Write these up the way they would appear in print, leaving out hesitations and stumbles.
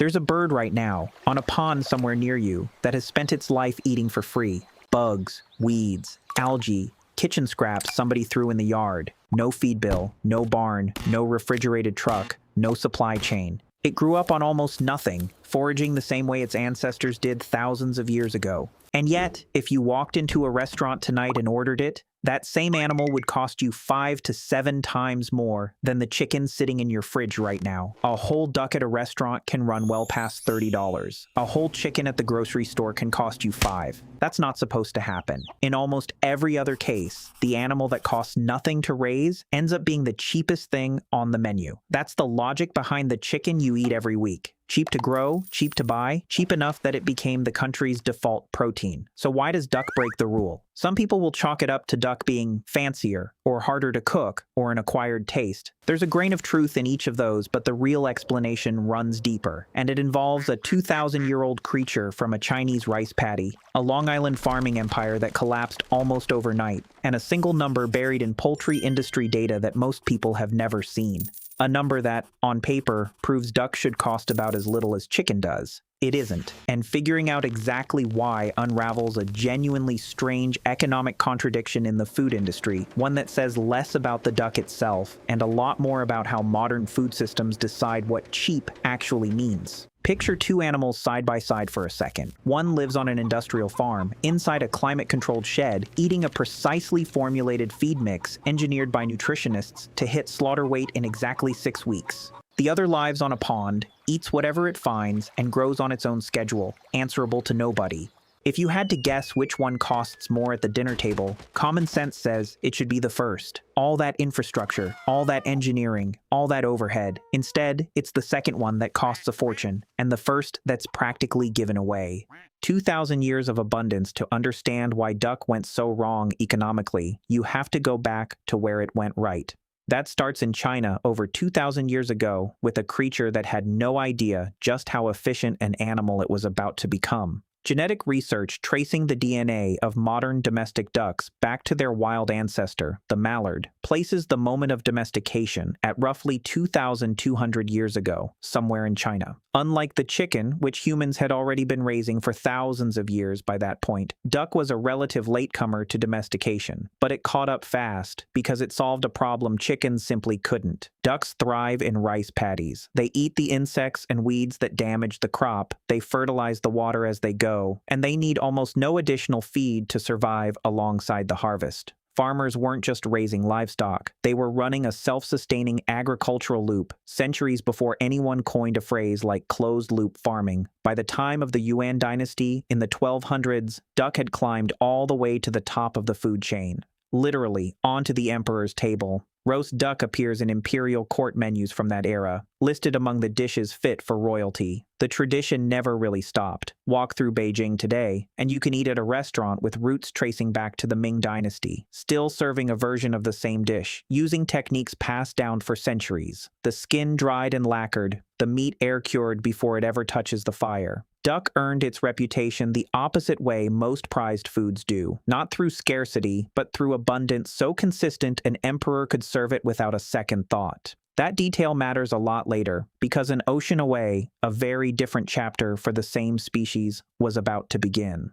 There's a bird right now, on a pond somewhere near you, that has spent its life eating for free. Bugs, weeds, algae, kitchen scraps somebody threw in the yard. No feed bill, no barn, no refrigerated truck, no supply chain. It grew up on almost nothing, foraging the same way its ancestors did thousands of years ago. And yet, if you walked into a restaurant tonight and ordered it, that same animal would cost you 5 to 7 times more than the chicken sitting in your fridge right now. A whole duck at a restaurant can run well past $30. A whole chicken at the grocery store can cost you $5. That's not supposed to happen. In almost every other case, the animal that costs nothing to raise ends up being the cheapest thing on the menu. That's the logic behind the chicken you eat every week. Cheap to grow, cheap to buy, cheap enough that it became the country's default protein. So why does duck break the rule? Some people will chalk it up to duck being fancier, or harder to cook, or an acquired taste. There's a grain of truth in each of those, but the real explanation runs deeper, and it involves a 2,000-year-old creature from a Chinese rice paddy, a Long Island farming empire that collapsed almost overnight, and a single number buried in poultry industry data that most people have never seen. A number that, on paper, proves duck should cost about as little as chicken does. It isn't, and figuring out exactly why unravels a genuinely strange economic contradiction in the food industry, one that says less about the duck itself and a lot more about how modern food systems decide what cheap actually means. Picture two animals side by side for a second. One lives on an industrial farm, inside a climate-controlled shed, eating a precisely formulated feed mix engineered by nutritionists to hit slaughter weight in exactly 6 weeks. The other lives on a pond, eats whatever it finds, and grows on its own schedule, answerable to nobody. If you had to guess which one costs more at the dinner table, common sense says it should be the first. All that infrastructure, all that engineering, all that overhead. Instead, it's the second one that costs a fortune, and the first that's practically given away. 2,000 years of abundance to understand why duck went so wrong economically. You have to go back to where it went right. That starts in China over 2,000 years ago with a creature that had no idea just how efficient an animal it was about to become. Genetic research tracing the DNA of modern domestic ducks back to their wild ancestor, the mallard, places the moment of domestication at roughly 2,200 years ago, somewhere in China. Unlike the chicken, which humans had already been raising for thousands of years by that point, duck was a relative latecomer to domestication, but it caught up fast because it solved a problem chickens simply couldn't. Ducks thrive in rice paddies. They eat the insects and weeds that damage the crop, they fertilize the water as they go, and they need almost no additional feed to survive alongside the harvest. Farmers weren't just raising livestock, they were running a self-sustaining agricultural loop centuries before anyone coined a phrase like closed-loop farming. By the time of the Yuan dynasty, in the 1200s, duck had climbed all the way to the top of the food chain, literally onto the emperor's table. Roast duck appears in imperial court menus from that era, listed among the dishes fit for royalty. The tradition never really stopped. Walk through Beijing today, and you can eat at a restaurant with roots tracing back to the Ming Dynasty, still serving a version of the same dish, using techniques passed down for centuries. The skin dried and lacquered, the meat air-cured before it ever touches the fire. Duck earned its reputation the opposite way most prized foods do, not through scarcity, but through abundance so consistent an emperor could serve it without a second thought. That detail matters a lot later, because an ocean away, a very different chapter for the same species was about to begin.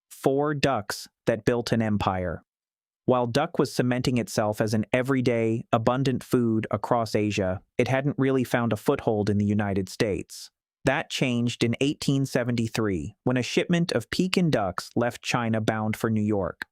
4 ducks that built an empire. While duck was cementing itself as an everyday, abundant food across Asia, it hadn't really found a foothold in the United States. That changed in 1873, when a shipment of Pekin ducks left China bound for New York.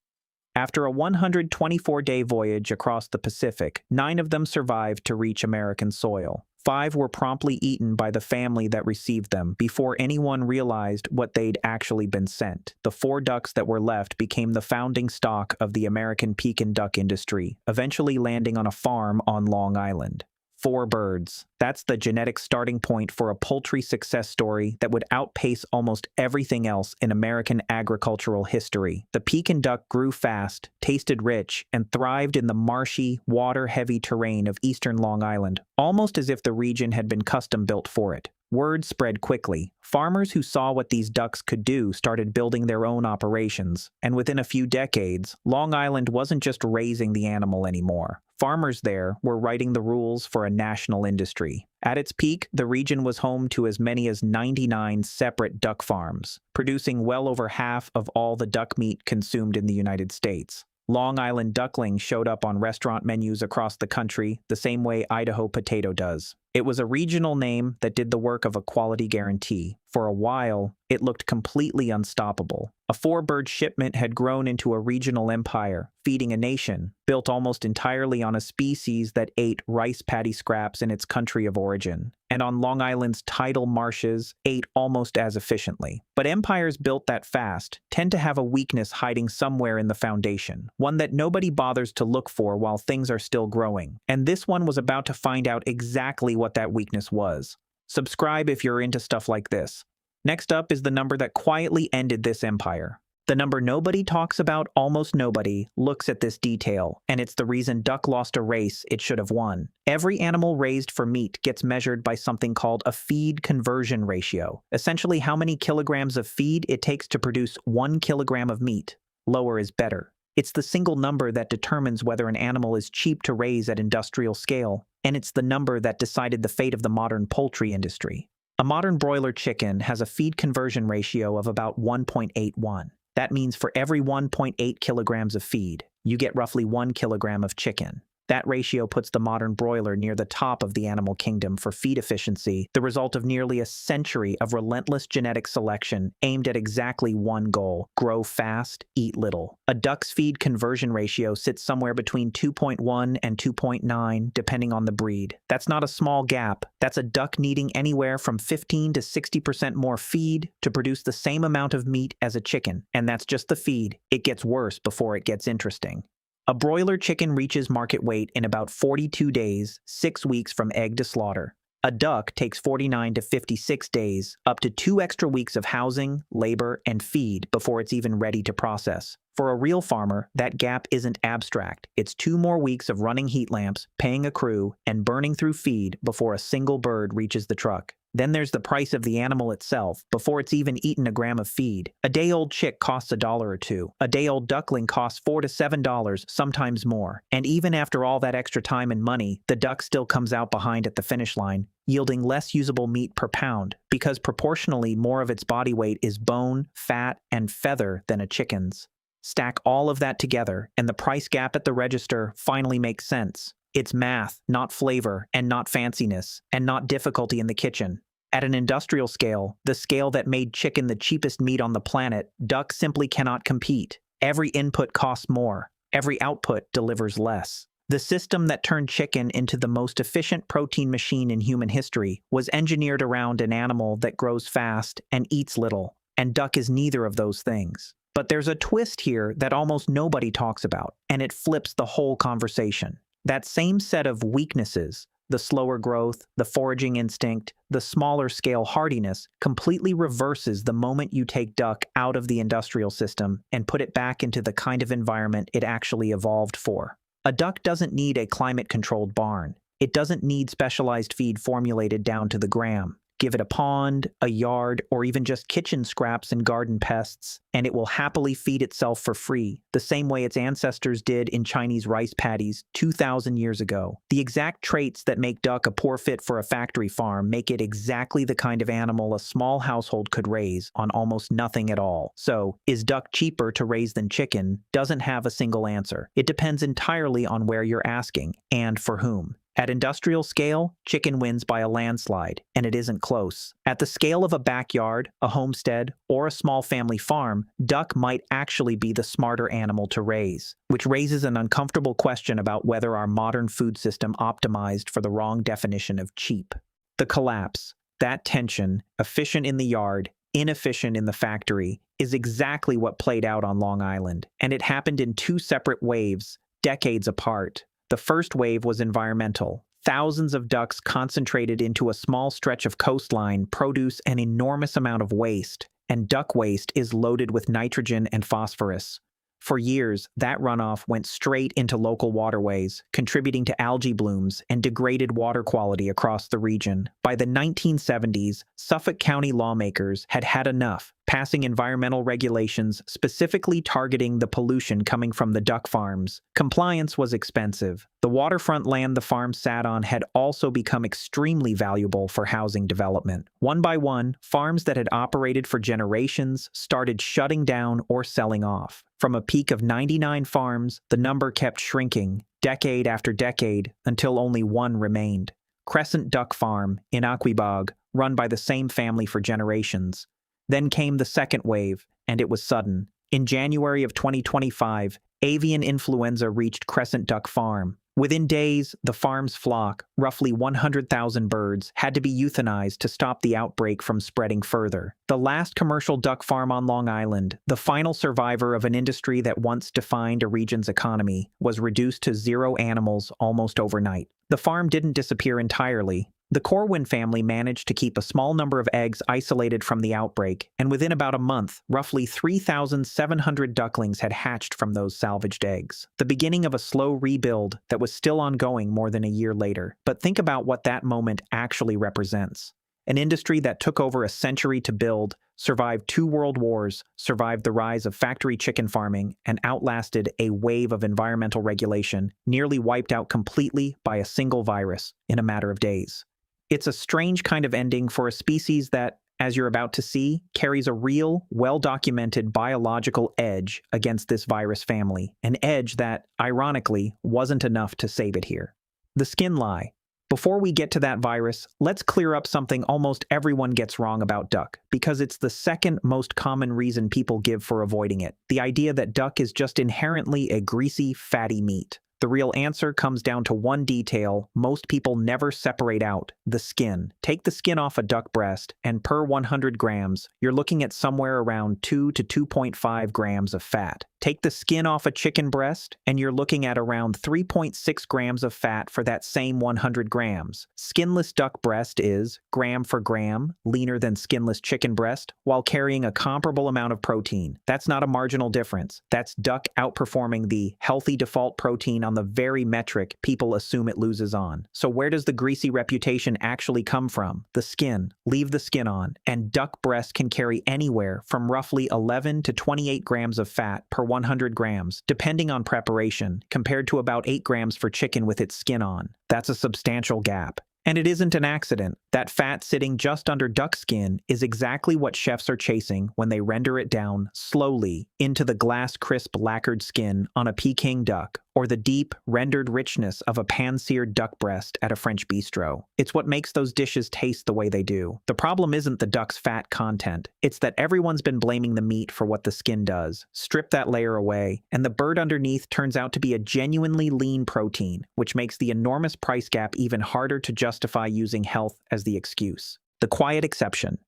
After a 124-day voyage across the Pacific, 9 of them survived to reach American soil. 5 were promptly eaten by the family that received them before anyone realized what they'd actually been sent. The 4 ducks that were left became the founding stock of the American Pekin duck industry, eventually landing on a farm on Long Island. 4 birds. That's the genetic starting point for a poultry success story that would outpace almost everything else in American agricultural history. The Pekin duck grew fast, tasted rich, and thrived in the marshy, water-heavy terrain of eastern Long Island, almost as if the region had been custom-built for it. Word spread quickly. Farmers who saw what these ducks could do started building their own operations, and within a few decades, Long Island wasn't just raising the animal anymore. Farmers there were writing the rules for a national industry. At its peak, the region was home to as many as 99 separate duck farms, producing well over half of all the duck meat consumed in the United States. Long Island duckling showed up on restaurant menus across the country the same way Idaho potato does. It was a regional name that did the work of a quality guarantee. For a while, it looked completely unstoppable. A four-bird shipment had grown into a regional empire, feeding a nation, built almost entirely on a species that ate rice paddy scraps in its country of origin, and on Long Island's tidal marshes ate almost as efficiently. But empires built that fast tend to have a weakness hiding somewhere in the foundation, one that nobody bothers to look for while things are still growing. And this one was about to find out exactly what that weakness was. Subscribe if you're into stuff like this. Next up is the number that quietly ended this empire. The number nobody talks about, almost nobody, looks at this detail, and it's the reason duck lost a race it should have won. Every animal raised for meat gets measured by something called a feed conversion ratio, essentially how many kilograms of feed it takes to produce 1 kilogram of meat. Lower is better. It's the single number that determines whether an animal is cheap to raise at industrial scale, and it's the number that decided the fate of the modern poultry industry. A modern broiler chicken has a feed conversion ratio of about 1.81. That means for every 1.8 kilograms of feed, you get roughly 1 kilogram of chicken. That ratio puts the modern broiler near the top of the animal kingdom for feed efficiency, the result of nearly a century of relentless genetic selection aimed at exactly one goal: grow fast, eat little. A duck's feed conversion ratio sits somewhere between 2.1 and 2.9, depending on the breed. That's not a small gap. That's a duck needing anywhere from 15 to 60% more feed to produce the same amount of meat as a chicken. And that's just the feed. It gets worse before it gets interesting. A broiler chicken reaches market weight in about 42 days, 6 weeks from egg to slaughter. A duck takes 49 to 56 days, up to 2 extra weeks of housing, labor, and feed before it's even ready to process. For a real farmer, that gap isn't abstract. It's 2 more weeks of running heat lamps, paying a crew, and burning through feed before a single bird reaches the truck. Then there's the price of the animal itself, before it's even eaten a gram of feed. A day-old chick costs $1 or $2. A day-old duckling costs $4 to $7, sometimes more. And even after all that extra time and money, the duck still comes out behind at the finish line, yielding less usable meat per pound, because proportionally more of its body weight is bone, fat, and feather than a chicken's. Stack all of that together, and the price gap at the register finally makes sense. It's math, not flavor, and not fanciness, and not difficulty in the kitchen. At an industrial scale, the scale that made chicken the cheapest meat on the planet, duck simply cannot compete. Every input costs more. Every output delivers less. The system that turned chicken into the most efficient protein machine in human history was engineered around an animal that grows fast and eats little, and duck is neither of those things. But there's a twist here that almost nobody talks about, and it flips the whole conversation. That same set of weaknesses, the slower growth, the foraging instinct, the smaller scale hardiness, completely reverses the moment you take duck out of the industrial system and put it back into the kind of environment it actually evolved for. A duck doesn't need a climate-controlled barn. It doesn't need specialized feed formulated down to the gram. Give it a pond, a yard, or even just kitchen scraps and garden pests, and it will happily feed itself for free, the same way its ancestors did in Chinese rice paddies 2,000 years ago. The exact traits that make duck a poor fit for a factory farm make it exactly the kind of animal a small household could raise on almost nothing at all. So, is duck cheaper to raise than chicken? Doesn't have a single answer. It depends entirely on where you're asking, and for whom. At industrial scale, chicken wins by a landslide, and it isn't close. At the scale of a backyard, a homestead, or a small family farm, duck might actually be the smarter animal to raise, which raises an uncomfortable question about whether our modern food system optimized for the wrong definition of cheap. The collapse, that tension, efficient in the yard, inefficient in the factory, is exactly what played out on Long Island, and it happened in 2 separate waves, decades apart. The first wave was environmental. Thousands of ducks concentrated into a small stretch of coastline produce an enormous amount of waste, and duck waste is loaded with nitrogen and phosphorus. For years, that runoff went straight into local waterways, contributing to algae blooms and degraded water quality across the region. By the 1970s, Suffolk County lawmakers had had enough, passing environmental regulations specifically targeting the pollution coming from the duck farms. Compliance was expensive. The waterfront land the farm sat on had also become extremely valuable for housing development. One by one, farms that had operated for generations started shutting down or selling off. From a peak of 99 farms, the number kept shrinking, decade after decade, until only one remained. Crescent Duck Farm in Aquebogue, run by the same family for generations. Then came the second wave, and it was sudden. In January of 2025, avian influenza reached Crescent Duck Farm. Within days, the farm's flock, roughly 100,000 birds, had to be euthanized to stop the outbreak from spreading further. The last commercial duck farm on Long Island, the final survivor of an industry that once defined a region's economy, was reduced to 0 animals almost overnight. The farm didn't disappear entirely. The Corwin family managed to keep a small number of eggs isolated from the outbreak, and within about a month, roughly 3,700 ducklings had hatched from those salvaged eggs. The beginning of a slow rebuild that was still ongoing more than a year later. But think about what that moment actually represents. An industry that took over a century to build, survived 2 world wars, survived the rise of factory chicken farming, and outlasted a wave of environmental regulation, nearly wiped out completely by a single virus in a matter of days. It's a strange kind of ending for a species that, as you're about to see, carries a real, well-documented biological edge against this virus family, an edge that, ironically, wasn't enough to save it here. The skin lie. Before we get to that virus, let's clear up something almost everyone gets wrong about duck, because it's the second most common reason people give for avoiding it, the idea that duck is just inherently a greasy, fatty meat. The real answer comes down to one detail most people never separate out: the skin. Take the skin off a duck breast, and per 100 grams, you're looking at somewhere around 2 to 2.5 grams of fat. Take the skin off a chicken breast, and you're looking at around 3.6 grams of fat for that same 100 grams. Skinless duck breast is, gram for gram, leaner than skinless chicken breast, while carrying a comparable amount of protein. That's not a marginal difference. That's duck outperforming the healthy default protein on the very metric people assume it loses on. So where does the greasy reputation actually come from? The skin. Leave the skin on, and duck breast can carry anywhere from roughly 11 to 28 grams of fat per 100 grams, depending on preparation, compared to about 8 grams for chicken with its skin on. That's a substantial gap. And it isn't an accident. That fat sitting just under duck skin is exactly what chefs are chasing when they render it down slowly into the glass-crisp lacquered skin on a Peking duck, or the deep, rendered richness of a pan-seared duck breast at a French bistro. It's what makes those dishes taste the way they do. The problem isn't the duck's fat content. It's that everyone's been blaming the meat for what the skin does. Strip that layer away, and the bird underneath turns out to be a genuinely lean protein, which makes the enormous price gap even harder to justify using health as the excuse. The quiet exception.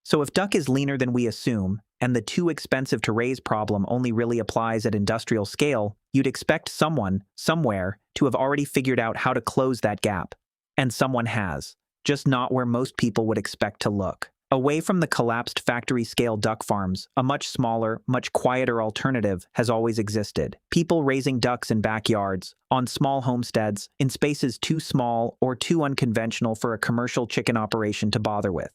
So if duck is leaner than we assume, and the too expensive to raise problem only really applies at industrial scale, you'd expect someone, somewhere, to have already figured out how to close that gap. And someone has, just not where most people would expect to look. Away from the collapsed factory-scale duck farms, a much smaller, much quieter alternative has always existed. People raising ducks in backyards, on small homesteads, in spaces too small or too unconventional for a commercial chicken operation to bother with.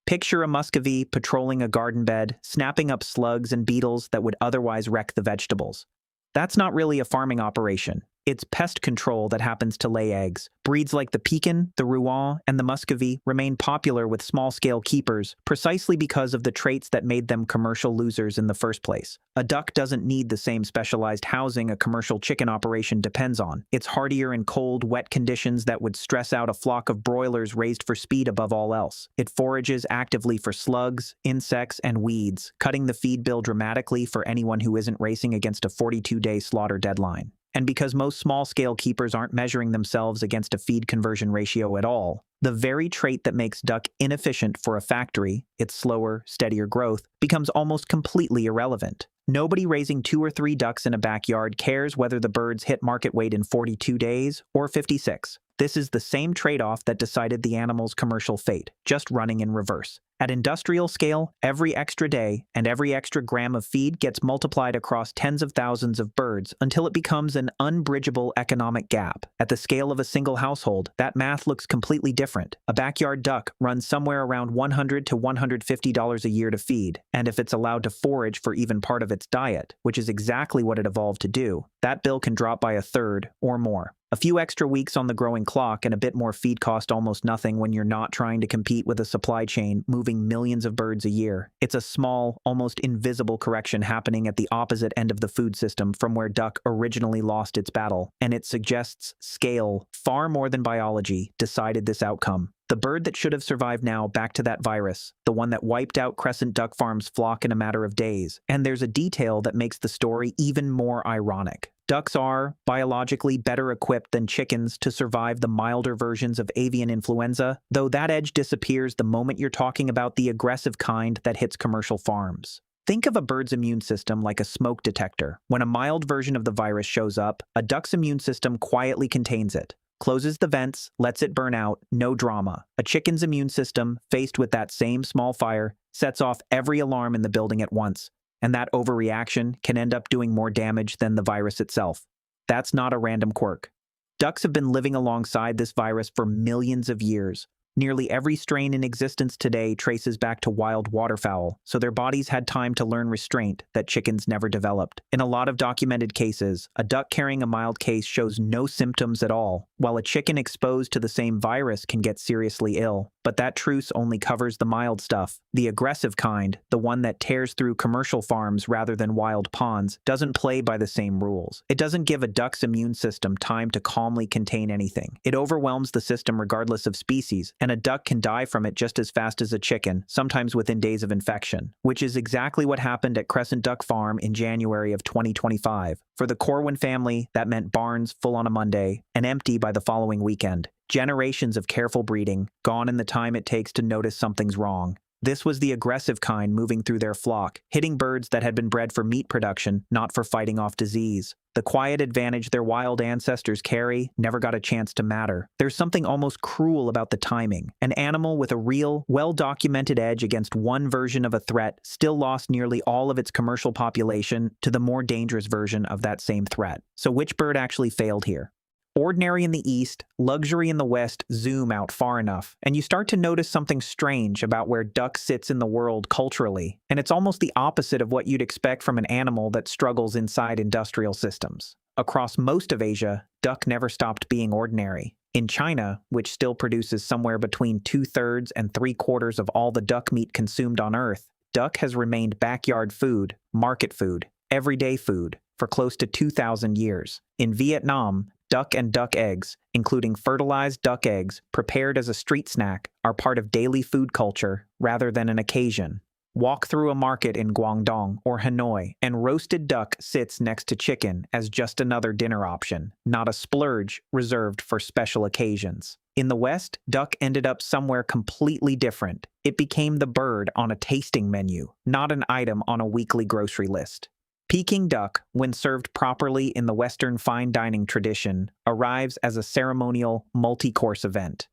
Picture a muscovy patrolling a garden bed, snapping up slugs and beetles that would otherwise wreck the vegetables. That's not really a farming operation. It's pest control that happens to lay eggs. Breeds like the Pekin, the Rouen, and the muscovy remain popular with small-scale keepers precisely because of the traits that made them commercial losers in the first place. A duck doesn't need the same specialized housing a commercial chicken operation depends on. It's hardier in cold, wet conditions that would stress out a flock of broilers raised for speed above all else. It forages actively for slugs, insects, and weeds, cutting the feed bill dramatically for anyone who isn't racing against a 42-day slaughter deadline. And because most small-scale keepers aren't measuring themselves against a feed conversion ratio at all, the very trait that makes duck inefficient for a factory, its slower, steadier growth, becomes almost completely irrelevant. Nobody raising 2 or 3 ducks in a backyard cares whether the birds hit market weight in 42 days or 56. This is the same trade-off that decided the animal's commercial fate, just running in reverse. At industrial scale, every extra day and every extra gram of feed gets multiplied across tens of thousands of birds until it becomes an unbridgeable economic gap. At the scale of a single household, that math looks completely different. A backyard duck runs somewhere around $100 to $150 a year to feed, and if it's allowed to forage for even part of its diet, which is exactly what it evolved to do, that bill can drop by a third or more. A few extra weeks on the growing clock and a bit more feed cost almost nothing when you're not trying to compete with a supply chain moving millions of birds a year. It's a small, almost invisible correction happening at the opposite end of the food system from where duck originally lost its battle, and it suggests scale, far more than biology, decided this outcome. The bird that should have survived now back to that virus, the one that wiped out Crescent Duck Farm's flock in a matter of days. And there's a detail that makes the story even more ironic. Ducks are, biologically, better equipped than chickens to survive the milder versions of avian influenza, though that edge disappears the moment you're talking about the aggressive kind that hits commercial farms. Think of a bird's immune system like a smoke detector. When a mild version of the virus shows up, a duck's immune system quietly contains it. Closes the vents, lets it burn out, no drama. A chicken's immune system, faced with that same small fire, sets off every alarm in the building at once. And that overreaction can end up doing more damage than the virus itself. That's not a random quirk. Ducks have been living alongside this virus for millions of years. Nearly every strain in existence today traces back to wild waterfowl, so their bodies had time to learn restraint that chickens never developed. In a lot of documented cases, a duck carrying a mild case shows no symptoms at all, while a chicken exposed to the same virus can get seriously ill. But that truce only covers the mild stuff. The aggressive kind, the one that tears through commercial farms rather than wild ponds, doesn't play by the same rules. It doesn't give a duck's immune system time to calmly contain anything. It overwhelms the system regardless of species, and a duck can die from it just as fast as a chicken, sometimes within days of infection, which is exactly what happened at Crescent Duck Farm in January of 2025. For the Corwin family, that meant barns full on a Monday and empty by the following weekend. Generations of careful breeding, gone in the time it takes to notice something's wrong. This was the aggressive kind moving through their flock, hitting birds that had been bred for meat production, not for fighting off disease. The quiet advantage their wild ancestors carry never got a chance to matter. There's something almost cruel about the timing. An animal with a real, well-documented edge against one version of a threat still lost nearly all of its commercial population to the more dangerous version of that same threat. So which bird actually failed here? Ordinary in the east, luxury in the west zoom out far enough, and you start to notice something strange about where duck sits in the world culturally, and it's almost the opposite of what you'd expect from an animal that struggles inside industrial systems. Across most of Asia, duck never stopped being ordinary. In China, which still produces somewhere between 2/3 and 3/4 of all the duck meat consumed on Earth, duck has remained backyard food, market food, everyday food, for close to 2,000 years. In Vietnam, duck and duck eggs, including fertilized duck eggs prepared as a street snack, are part of daily food culture rather than an occasion. Walk through a market in Guangdong or Hanoi, and roasted duck sits next to chicken as just another dinner option, not a splurge reserved for special occasions. In the West, duck ended up somewhere completely different. It became the bird on a tasting menu, not an item on a weekly grocery list. Peking duck, when served properly in the Western fine dining tradition, arrives as a ceremonial, multi-course event.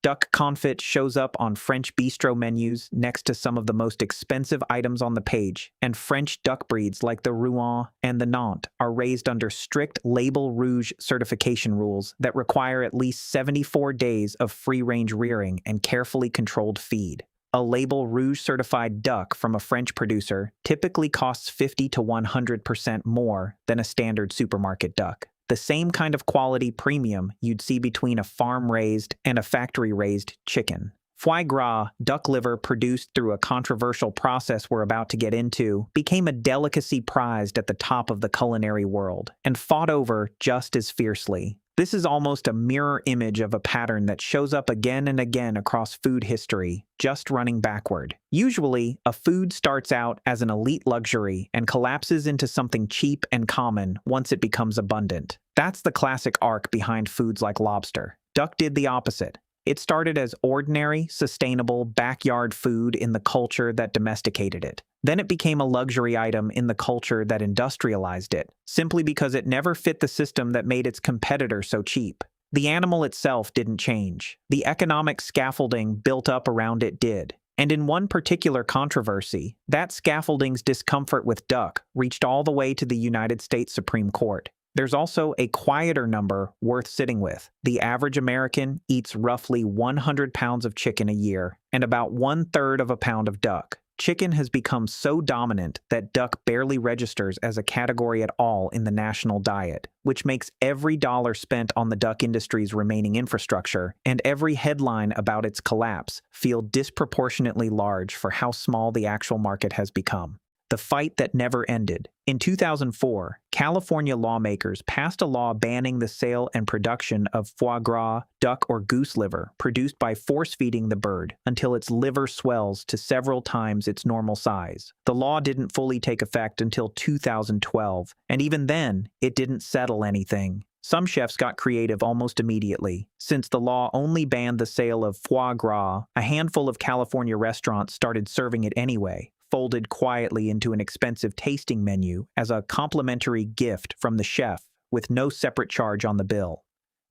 Duck confit shows up on French bistro menus next to some of the most expensive items on the page, and French duck breeds like the Rouen and the Nantes are raised under strict Label Rouge certification rules that require at least 74 days of free-range rearing and carefully controlled feed. A Label Rouge certified duck from a French producer typically costs 50 to 100% more than a standard supermarket duck. The same kind of quality premium you'd see between a farm-raised and a factory-raised chicken. Foie gras, duck liver produced through a controversial process we're about to get into, became a delicacy prized at the top of the culinary world and fought over just as fiercely. This is almost a mirror image of a pattern that shows up again and again across food history, just running backward. Usually, a food starts out as an elite luxury and collapses into something cheap and common once it becomes abundant. That's the classic arc behind foods like lobster. Duck did the opposite. It started as ordinary, sustainable, backyard food in the culture that domesticated it. Then it became a luxury item in the culture that industrialized it, simply because it never fit the system that made its competitor so cheap. The animal itself didn't change. The economic scaffolding built up around it did. And in one particular controversy, that scaffolding's discomfort with duck reached all the way to the United States Supreme Court. There's also a quieter number worth sitting with. The average American eats roughly 100 pounds of chicken a year and about 1/3 of a pound of duck. Chicken has become so dominant that duck barely registers as a category at all in the national diet, which makes every dollar spent on the duck industry's remaining infrastructure and every headline about its collapse feel disproportionately large for how small the actual market has become. The fight that never ended. In 2004, California lawmakers passed a law banning the sale and production of foie gras, duck or goose liver, produced by force-feeding the bird until its liver swells to several times its normal size. The law didn't fully take effect until 2012, and even then, it didn't settle anything. Some chefs got creative almost immediately. Since the law only banned the sale of foie gras, a handful of California restaurants started serving it anyway, folded quietly into an expensive tasting menu as a complimentary gift from the chef with no separate charge on the bill.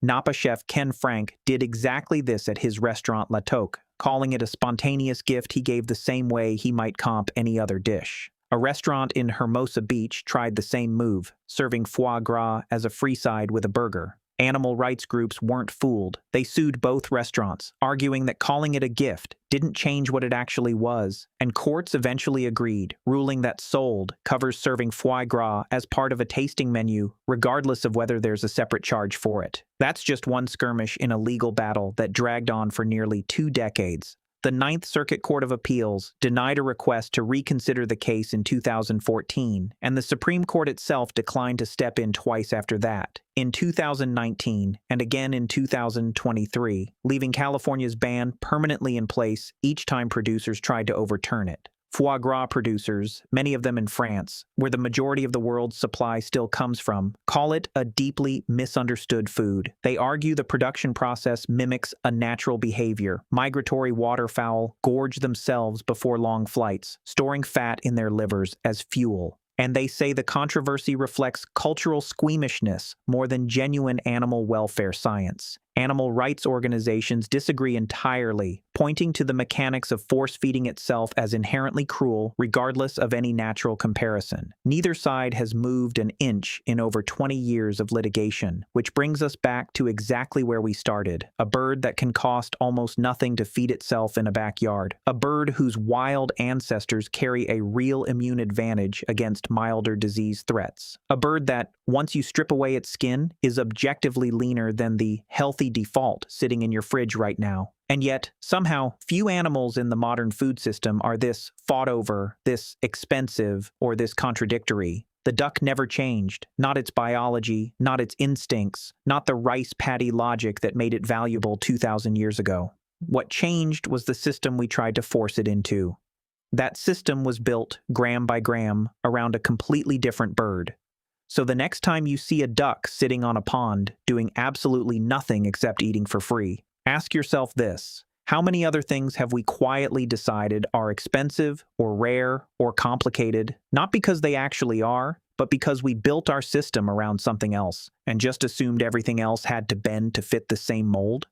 Napa chef Ken Frank did exactly this at his restaurant La Toque, calling it a spontaneous gift he gave the same way he might comp any other dish. A restaurant in Hermosa Beach tried the same move, serving foie gras as a free side with a burger. Animal rights groups weren't fooled. They sued both restaurants, arguing that calling it a gift didn't change what it actually was, and courts eventually agreed, ruling that sold covers serving foie gras as part of a tasting menu, regardless of whether there's a separate charge for it. That's just one skirmish in a legal battle that dragged on for nearly 2 decades. The Ninth Circuit Court of Appeals denied a request to reconsider the case in 2014, and the Supreme Court itself declined to step in twice after that, in 2019 and again in 2023, leaving California's ban permanently in place each time producers tried to overturn it. Foie gras producers, many of them in France, where the majority of the world's supply still comes from, call it a deeply misunderstood food. They argue the production process mimics a natural behavior. Migratory waterfowl gorge themselves before long flights, storing fat in their livers as fuel. And they say the controversy reflects cultural squeamishness more than genuine animal welfare science. Animal rights organizations disagree entirely, pointing to the mechanics of force-feeding itself as inherently cruel, regardless of any natural comparison. Neither side has moved an inch in over 20 years of litigation, which brings us back to exactly where we started. A bird that can cost almost nothing to feed itself in a backyard. A bird whose wild ancestors carry a real immune advantage against milder disease threats. A bird that, once you strip away its skin, is objectively leaner than the healthy default sitting in your fridge right now. And yet, somehow, few animals in the modern food system are this fought over, this expensive, or this contradictory. The duck never changed. Not its biology, not its instincts, not the rice paddy logic that made it valuable 2,000 years ago. What changed was the system we tried to force it into. That system was built, gram by gram, around a completely different bird. So the next time you see a duck sitting on a pond doing absolutely nothing except eating for free, ask yourself this: how many other things have we quietly decided are expensive or rare or complicated, not because they actually are, but because we built our system around something else and just assumed everything else had to bend to fit the same mold?